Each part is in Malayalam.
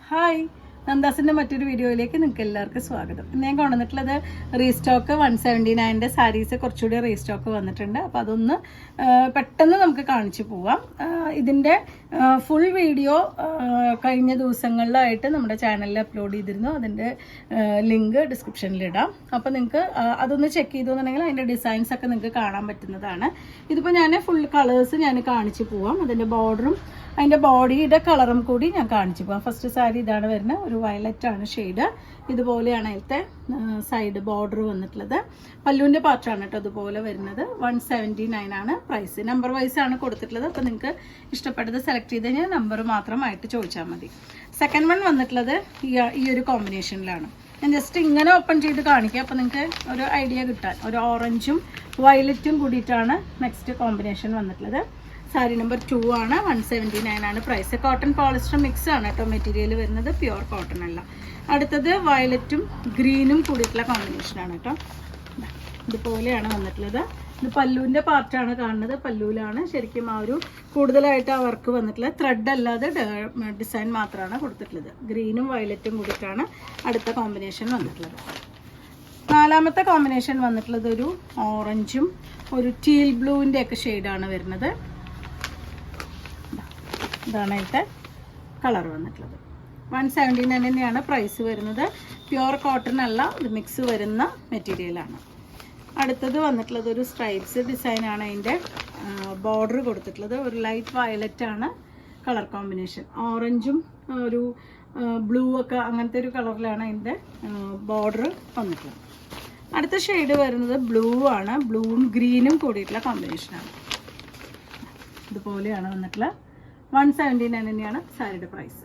ഹായ്, നന്ദാസിൻ്റെ മറ്റൊരു വീഡിയോയിലേക്ക് നിങ്ങൾക്ക് എല്ലാവർക്കും സ്വാഗതം. ഞാൻ കൊണ്ടുവന്നിട്ടുള്ളത് റീസ്റ്റോക്ക് 179 സാരീസ് കുറച്ചുകൂടി റീസ്റ്റോക്ക് വന്നിട്ടുണ്ട്. അപ്പോൾ അതൊന്ന് പെട്ടെന്ന് നമുക്ക് കാണിച്ചു പോവാം. ഇതിൻ്റെ ഫുൾ വീഡിയോ കഴിഞ്ഞ ദിവസങ്ങളിലായിട്ട് നമ്മുടെ ചാനലിൽ അപ്ലോഡ് ചെയ്തിരുന്നു. അതിൻ്റെ ലിങ്ക് ഡിസ്ക്രിപ്ഷനിലിടാം. അപ്പോൾ നിങ്ങൾക്ക് അതൊന്ന് ചെക്ക് ചെയ്തുവെന്നുണ്ടെങ്കിൽ അതിൻ്റെ ഡിസൈൻസൊക്കെ നിങ്ങൾക്ക് കാണാൻ പറ്റുന്നതാണ്. ഇതിപ്പോൾ ഞാൻ ഫുൾ കളേഴ്സ് ഞാൻ കാണിച്ചു പോവാം. അതിൻ്റെ ബോർഡറും അതിൻ്റെ ബോഡിയുടെ കളറും കൂടി ഞാൻ കാണിച്ചു പോകാം. ഫസ്റ്റ് സാരി ഇതാണ് വരുന്നത്, ഒരു വയലറ്റ് ആണ് ഷെയ്ഡ്. ഇതുപോലെയാണ് അതിലത്തെ സൈഡ് ബോർഡർ വന്നിട്ടുള്ളത്. പല്ലുവിൻ്റെ പാർട്ടാണ് കേട്ടോ ഇതുപോലെ വരുന്നത്. 179 ആണ് പ്രൈസ്. നമ്പർ വൈസ് ആണ് കൊടുത്തിട്ടുള്ളത്. അപ്പോൾ നിങ്ങൾക്ക് ഇഷ്ടപ്പെട്ടത് സെലക്ട് ചെയ്ത് കഴിഞ്ഞാൽ നമ്പർ മാത്രമായിട്ട് ചോദിച്ചാൽ മതി. സെക്കൻഡ് വൺ വന്നിട്ടുള്ളത് ഈ ഒരു കോമ്പിനേഷനിലാണ്. ഞാൻ ജസ്റ്റ് ഇങ്ങനെ ഓപ്പൺ ചെയ്ത് കാണിക്കാം. അപ്പോൾ നിങ്ങൾക്ക് ഒരു ഐഡിയ കിട്ടാൻ. ഒരു ഓറഞ്ചും വയലറ്റും കൂടിയിട്ടാണ് നെക്സ്റ്റ് കോമ്പിനേഷൻ വന്നിട്ടുള്ളത്. സാരി നമ്പർ 2 ആണ്. 179 ആണ് പ്രൈസ്. കോട്ടൺ പോളിസ്റ്റർ മിക്സ് ആണ് കേട്ടോ മെറ്റീരിയൽ വരുന്നത്, പ്യുവർ കോട്ടൺ അല്ല. അടുത്തത് വയലറ്റും ഗ്രീനും കൂടിയിട്ടുള്ള കോമ്പിനേഷനാണ് കേട്ടോ. ഇതുപോലെയാണ് വന്നിട്ടുള്ളത്. ഇത് പല്ലുവിൻ്റെ പാർട്ടാണ് കാണുന്നത്. പല്ലുവിലാണ് ശരിക്കും ആ ഒരു കൂടുതലായിട്ട് ആ വർക്ക് വന്നിട്ടുള്ളത്. ത്രെഡ് അല്ലാതെ ഡിസൈൻ മാത്രമാണ് കൊടുത്തിട്ടുള്ളത്. ഗ്രീനും വയലറ്റും കൂടിയിട്ടാണ് അടുത്ത കോമ്പിനേഷൻ വന്നിട്ടുള്ളത്. നാലാമത്തെ കോമ്പിനേഷൻ വന്നിട്ടുള്ളത് ഒരു ഓറഞ്ചും ഒരു ടീൽ ബ്ലൂവിൻ്റെ ഒക്കെ ഷെയ്ഡാണ് വരുന്നത്. ഇതാണ് അതിൻ്റെ കളർ വന്നിട്ടുള്ളത്. 179 തന്നെയാണ് പ്രൈസ് വരുന്നത്. പ്യുവർ കോട്ടൺ അല്ല, ഇത് മിക്സ് വരുന്ന മെറ്റീരിയലാണ്. അടുത്തത് വന്നിട്ടുള്ളത് ഒരു സ്ട്രൈപ്സ് ഡിസൈനാണ്. അതിൻ്റെ ബോർഡർ കൊടുത്തിട്ടുള്ളത് ഒരു ലൈറ്റ് വയലറ്റ് ആണ് കളർ കോമ്പിനേഷൻ. ഓറഞ്ചും ഒരു ബ്ലൂ ഒക്കെ അങ്ങനത്തെ ഒരു കളറിലാണ് അതിൻ്റെ ബോർഡർ വന്നിട്ടുള്ളത്. അടുത്ത ഷെയ്ഡ് വരുന്നത് ബ്ലൂ ആണ്. ബ്ലൂവും ഗ്രീനും കൂടിയിട്ടുള്ള കോമ്പിനേഷനാണ്. ഇതുപോലെയാണ് വന്നിട്ടുള്ള 179 തന്നെയാണ് സാരിയുടെ പ്രൈസ്.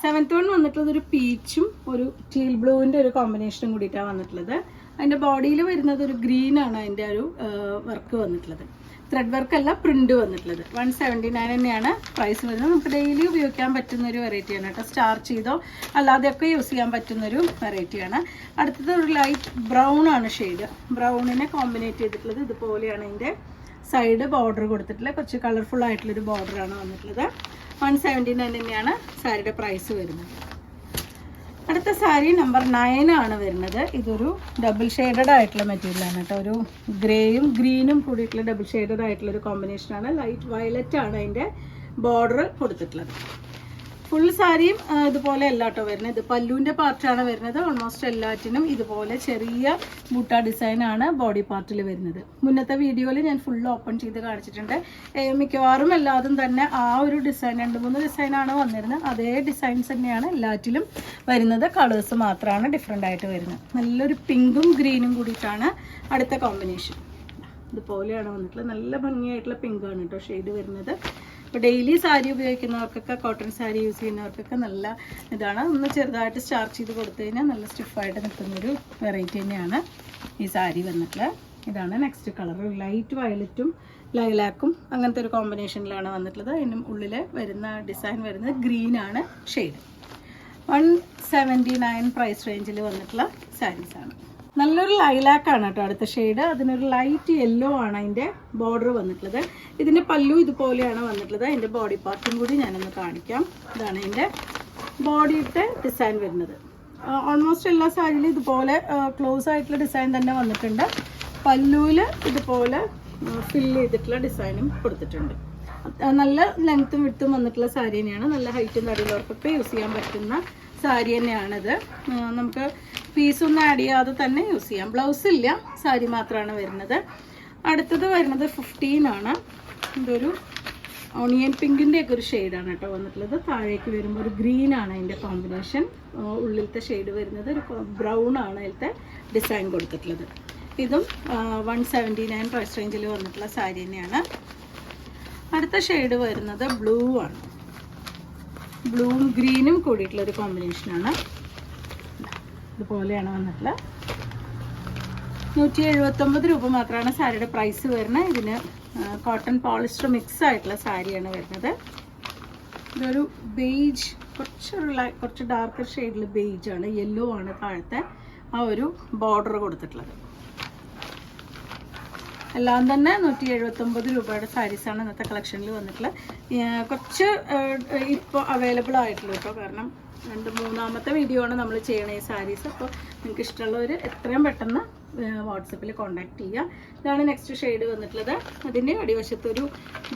സെവൻത്ത് വൺ വന്നിട്ടുള്ളത് ഒരു പീച്ചും ഒരു ടീൽ ബ്ലൂവിൻ്റെ ഒരു കോമ്പിനേഷനും കൂടിയിട്ടാണ് വന്നിട്ടുള്ളത്. അതിൻ്റെ ബോഡിയിൽ വരുന്നത് ഒരു ഗ്രീനാണ് അതിൻ്റെ ഒരു വർക്ക് വന്നിട്ടുള്ളത്. ത്രെഡ് വർക്കല്ല, പ്രിൻ്റ് വന്നിട്ടുള്ളത്. 179 തന്നെയാണ് പ്രൈസ് വരുന്നത്. നമുക്ക് ഡെയിലി ഉപയോഗിക്കാൻ പറ്റുന്നൊരു വെറൈറ്റിയാണ് കേട്ടോ. സ്റ്റാർച്ച് ചെയ്തോ അല്ലാതെയൊക്കെ യൂസ് ചെയ്യാൻ പറ്റുന്നൊരു വെറൈറ്റിയാണ്. അടുത്തത് ഒരു ലൈറ്റ് ബ്രൗൺ ആണ് ഷെയ്ഡ്. ബ്രൗണിനെ കോമ്പിനേറ്റ് ചെയ്തിട്ടുള്ളത്. ഇതുപോലെയാണ് അതിൻ്റെ സൈഡ് ബോർഡർ കൊടുത്തിട്ടുള്ളത്. കുറച്ച് കളർഫുൾ ആയിട്ടുള്ളൊരു ബോർഡറാണ് വന്നിട്ടുള്ളത്. 179 തന്നെയാണ് സാരിയുടെ പ്രൈസ് വരുന്നത്. അടുത്ത സാരി നമ്പർ 9 ആണ് വരുന്നത്. ഇതൊരു ഡബിൾ ഷെയ്ഡഡ് ആയിട്ടുള്ള മെറ്റീരിയലാണ് കേട്ടോ. ഒരു ഗ്രേയും ഗ്രീനും കൂടിയിട്ടുള്ള ഡബിൾ ഷെയ്ഡഡ് ആയിട്ടുള്ളൊരു കോമ്പിനേഷനാണ്. ലൈറ്റ് വയലറ്റ് ആണ് അതിൻ്റെ ബോർഡർ കൊടുത്തിട്ടുള്ളത്. ഫുൾ സാരിയും ഇതുപോലെ അല്ല കേട്ടോ വരുന്നത്. ഇത് പല്ലുവിൻ്റെ പാർട്ടാണ് വരുന്നത്. ഓൾമോസ്റ്റ് എല്ലാറ്റിനും ഇതുപോലെ ചെറിയ ബൂട്ട ഡിസൈനാണ് ബോഡി പാർട്ടിൽ വരുന്നത്. മുന്നത്തെ വീഡിയോയിൽ ഞാൻ ഫുൾ ഓപ്പൺ ചെയ്ത് കാണിച്ചിട്ടുണ്ട്. മിക്കവാറും എല്ലാതും തന്നെ ആ ഒരു ഡിസൈൻ 2-3 ഡിസൈനാണ് വന്നിരുന്നത്. അതേ ഡിസൈൻസ് തന്നെയാണ് എല്ലാറ്റിലും വരുന്നത്. കളേഴ്സ് മാത്രമാണ് ഡിഫറെൻ്റ് ആയിട്ട് വരുന്നത്. നല്ലൊരു പിങ്കും ഗ്രീനും കൂടിയിട്ടാണ് അടുത്ത കോമ്പിനേഷൻ. ഇതുപോലെയാണ് വന്നിട്ടുള്ളത്. നല്ല ഭംഗിയായിട്ടുള്ള പിങ്കാണ് കേട്ടോ ഷെയ്ഡ് വരുന്നത്. ഇപ്പോൾ ഡെയിലി സാരി ഉപയോഗിക്കുന്നവർക്കൊക്കെ, കോട്ടൺ സാരി യൂസ് ചെയ്യുന്നവർക്കൊക്കെ നല്ല ഇതാണ്. ഒന്ന് ചെറുതായിട്ട് സ്റ്റാർച്ച് ചെയ്ത് കൊടുത്തു കഴിഞ്ഞാൽ നല്ല സ്റ്റിഫായിട്ട് നിൽക്കുന്നൊരു വെറൈറ്റി തന്നെയാണ് ഈ സാരി വന്നിട്ടുള്ളത്. ഇതാണ് നെക്സ്റ്റ് കളർ. ലൈറ്റ് വയലറ്റും ലൈലാക്കും അങ്ങനത്തെ ഒരു കോമ്പിനേഷനിലാണ് വന്നിട്ടുള്ളത്. അതിന് ഉള്ളിൽ വരുന്ന ഡിസൈൻ വരുന്നത് ഗ്രീനാണ് ഷെയ്ഡ്. 179 പ്രൈസ് റേഞ്ചിൽ വന്നിട്ടുള്ള സാരീസാണ്. നല്ലൊരു ലൈലാക്കാണ് കേട്ടോ അടുത്ത ഷെയ്ഡ്. അതിനൊരു ലൈറ്റ് യെല്ലോ ആണ് അതിൻ്റെ ബോർഡർ വന്നിട്ടുള്ളത്. ഇതിൻ്റെ പല്ലു ഇതുപോലെയാണ് വന്നിട്ടുള്ളത്. അതിൻ്റെ ബോഡി പാർട്ടും കൂടി ഞാനൊന്ന് കാണിക്കാം. ഇതാണ് അതിൻ്റെ ബോഡിയുടെ ഡിസൈൻ വരുന്നത്. ഓൾമോസ്റ്റ് എല്ലാ സാരിയിലും ഇതുപോലെ ക്ലോസ് ആയിട്ടുള്ള ഡിസൈൻ തന്നെ വന്നിട്ടുണ്ട്. പല്ലുവിൽ ഇതുപോലെ ഫില്ല് ചെയ്തിട്ടുള്ള ഡിസൈനും കൊടുത്തിട്ടുണ്ട്. നല്ല ലെങ്ത്തും വിട്ടും വന്നിട്ടുള്ള സാരി തന്നെയാണ്. നല്ല ഹൈറ്റും തടിയുള്ളവർക്കൊക്കെ യൂസ് ചെയ്യാൻ പറ്റുന്ന സാരി തന്നെയാണിത്. നമുക്ക് പീസൊന്നും ആഡ് ചെയ്യാതെ തന്നെ യൂസ് ചെയ്യാം. ബ്ലൗസ് ഇല്ല, സാരി മാത്രമാണ് വരുന്നത്. അടുത്തത് വരുന്നത് 15 ആണ്. ഇതൊരു ഓണിയൻ പിങ്കിൻ്റെ ഒക്കെ ഒരു ഷെയ്ഡാണ് കേട്ടോ വന്നിട്ടുള്ളത്. താഴേക്ക് വരുമ്പോൾ ഒരു ഗ്രീൻ ആണ് അതിൻ്റെ കോമ്പിനേഷൻ. ഉള്ളിലത്തെ ഷെയ്ഡ് വരുന്നത് ഒരു ബ്രൗൺ ആണ് അതിലത്തെ ഡിസൈൻ കൊടുത്തിട്ടുള്ളത്. ഇതും 179 പ്രൈസ് റേഞ്ചിൽ വന്നിട്ടുള്ള സാരി തന്നെയാണ്. അടുത്ത ഷെയ്ഡ് വരുന്നത് ബ്ലൂ ആണ്. ബ്ലൂവും ഗ്രീനും കൂടിയിട്ടുള്ളൊരു കോമ്പിനേഷനാണ്. ഇതുപോലെയാണ് വന്നിട്ടുള്ളത്. 179 രൂപ മാത്രമാണ് സാരിയുടെ പ്രൈസ് വരുന്നത്. ഇതിന് കോട്ടൺ പോളിസ്റ്റർ മിക്സ് ആയിട്ടുള്ള സാരിയാണ് വരുന്നത്. ഇതൊരു ബേജ്, കുറച്ച് ഡാർക്കർ ഷെയ്ഡിൽ ബേജ് ആണ്. യെല്ലോ ആണ് താഴത്തെ ആ ഒരു ബോർഡർ കൊടുത്തിട്ടുള്ളത്. എല്ലാം തന്നെ 179 രൂപയുടെ സാരീസാണ് ഇന്നത്തെ കളക്ഷനിൽ വന്നിട്ടുള്ളത്. കുറച്ച് ഇപ്പോൾ അവൈലബിൾ ആയിട്ടുള്ളൂ കേട്ടോ, കാരണം 2-3ാമത്തെ വീഡിയോ ആണ് നമ്മൾ ചെയ്യണ ഈ സാരീസ്. അപ്പോൾ നിങ്ങൾക്ക് ഇഷ്ടമുള്ളവർ എത്രയും പെട്ടെന്ന് വാട്സപ്പിൽ കോൺടാക്ട് ചെയ്യുക. ഇതാണ് നെക്സ്റ്റ് ഷെയ്ഡ് വന്നിട്ടുള്ളത്. അതിൻ്റെ അടിവശത്തൊരു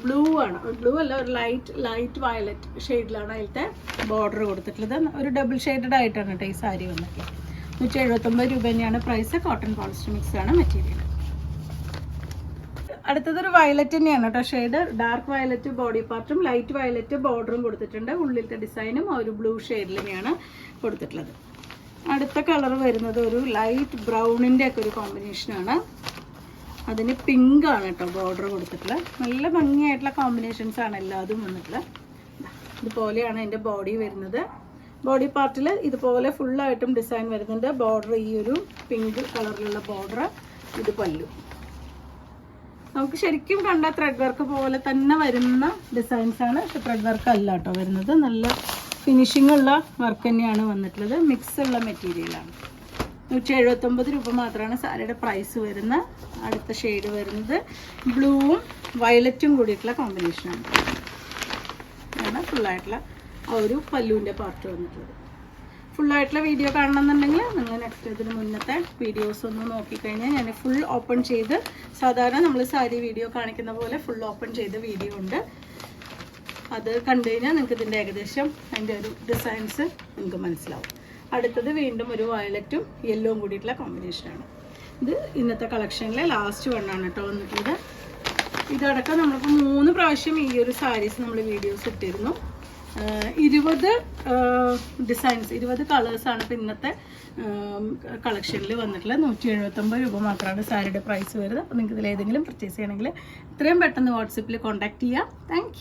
ബ്ലൂ ആണ്, ബ്ലൂ അല്ല, ഒരു ലൈറ്റ് വയലറ്റ് ഷെയ്ഡിലാണ് അതിലത്തെ ബോർഡർ കൊടുത്തിട്ടുള്ളത്. ഒരു ഡബിൾ ഷെയ്ഡഡ് ആയിട്ടാണ് കേട്ടോ ഈ സാരി വന്നിട്ടുള്ളത്. 179 രൂപ തന്നെയാണ് പ്രൈസ്. കോട്ടൺ പോളിസ്റ്റർ മിക്സ് ആണ് മെറ്റീരിയൽ. അടുത്തതൊരു വയലറ്റ് തന്നെയാണ് കേട്ടോ ഷെയ്ഡ്. ഡാർക്ക് വയലറ്റ് ബോഡി പാർട്ടും ലൈറ്റ് വയലറ്റ് ബോർഡറും കൊടുത്തിട്ടുണ്ട്. ഉള്ളിലത്തെ ഡിസൈനും ഒരു ബ്ലൂ ഷെയ്ഡിൽ തന്നെയാണ് കൊടുത്തിട്ടുള്ളത്. അടുത്ത കളർ വരുന്നത് ഒരു ലൈറ്റ് ബ്രൗണിൻ്റെ ഒക്കെ ഒരു കോമ്പിനേഷനാണ്. അതിന് പിങ്ക് ആണ് കേട്ടോ ബോർഡർ കൊടുത്തിട്ടുള്ളത്. നല്ല ഭംഗിയായിട്ടുള്ള കോമ്പിനേഷൻസ് ആണ് എല്ലാതും വന്നിട്ടുള്ളത്. ഇതുപോലെയാണ് അതിൻ്റെ ബോഡി വരുന്നത്. ബോഡി പാർട്ടിൽ ഇതുപോലെ ഫുള്ളായിട്ടും ഡിസൈൻ വരുന്നുണ്ട്. ബോർഡർ ഈ ഒരു പിങ്ക് കളറിലുള്ള ബോർഡർ. ഇത് പല്ലു. നമുക്ക് ശരിക്കും കണ്ട ത്രെഡ് വർക്ക് പോലെ തന്നെ വരുന്ന ഡിസൈൻസാണ്. പക്ഷെ ത്രെഡ് വർക്ക് അല്ല കേട്ടോ വരുന്നത്. നല്ല ഫിനിഷിംഗ് ഉള്ള വർക്ക് തന്നെയാണ് വന്നിട്ടുള്ളത്. മിക്സ് ഉള്ള മെറ്റീരിയലാണ്. 179 രൂപ മാത്രമാണ് സാരിയുടെ പ്രൈസ് വരുന്നത്. അടുത്ത ഷെയ്ഡ് വരുന്നത് ബ്ലൂവും വയലറ്റും കൂടിയിട്ടുള്ള കോമ്പിനേഷനാണ്. അതാണ് ഫുള്ളായിട്ടുള്ള ആ ഒരു പല്ലുവിൻ്റെ പാർട്ട് വന്നിട്ടുള്ളത്. ഫുള്ളായിട്ടുള്ള വീഡിയോ കാണണമെന്നുണ്ടെങ്കിൽ നിങ്ങൾ നെക്സ്റ്റ് ഇതിന് മുന്നത്തെ വീഡിയോസ് ഒന്ന് നോക്കിക്കഴിഞ്ഞാൽ ഞാൻ ഫുൾ ഓപ്പൺ ചെയ്ത്, സാധാരണ നമ്മൾ സാരി വീഡിയോ കാണിക്കുന്ന പോലെ ഫുൾ ഓപ്പൺ ചെയ്ത വീഡിയോ ഉണ്ട്. അത് കണ്ടു കഴിഞ്ഞാൽ നിങ്ങൾക്ക് ഇതിൻ്റെ ഏകദേശം അതിൻ്റെ ഒരു ഡിസൈൻസ് നിങ്ങൾക്ക് മനസ്സിലാവും. അടുത്തത് വീണ്ടും ഒരു വയലറ്റും യെല്ലോവും കൂടിയിട്ടുള്ള കോമ്പിനേഷനാണ്. ഇത് ഇന്നത്തെ കളക്ഷനിലെ ലാസ്റ്റ് വണ്ണാണ് കേട്ടോ വന്നിട്ടുള്ളത്. ഇതടക്കം നമ്മളിപ്പോൾ 3 പ്രാവശ്യം ഈ ഒരു സാരീസ് നമ്മൾ വീഡിയോസ് ഇട്ടിരുന്നു. 20 ഡിസൈൻസ് 20 കളേഴ്സാണ് ഇപ്പോൾ ഇന്നത്തെ കളക്ഷനിൽ വന്നിട്ടുള്ളത്. 179 രൂപ മാത്രമാണ് സാരിയുടെ പ്രൈസ് വരുന്നത്. അപ്പോൾ നിങ്ങൾക്ക് ഇതിലേതെങ്കിലും പർച്ചേസ് ചെയ്യണമെങ്കിൽ എത്രയും പെട്ടെന്ന് വാട്സപ്പിൽ കോൺടാക്ട് ചെയ്യുക. താങ്ക്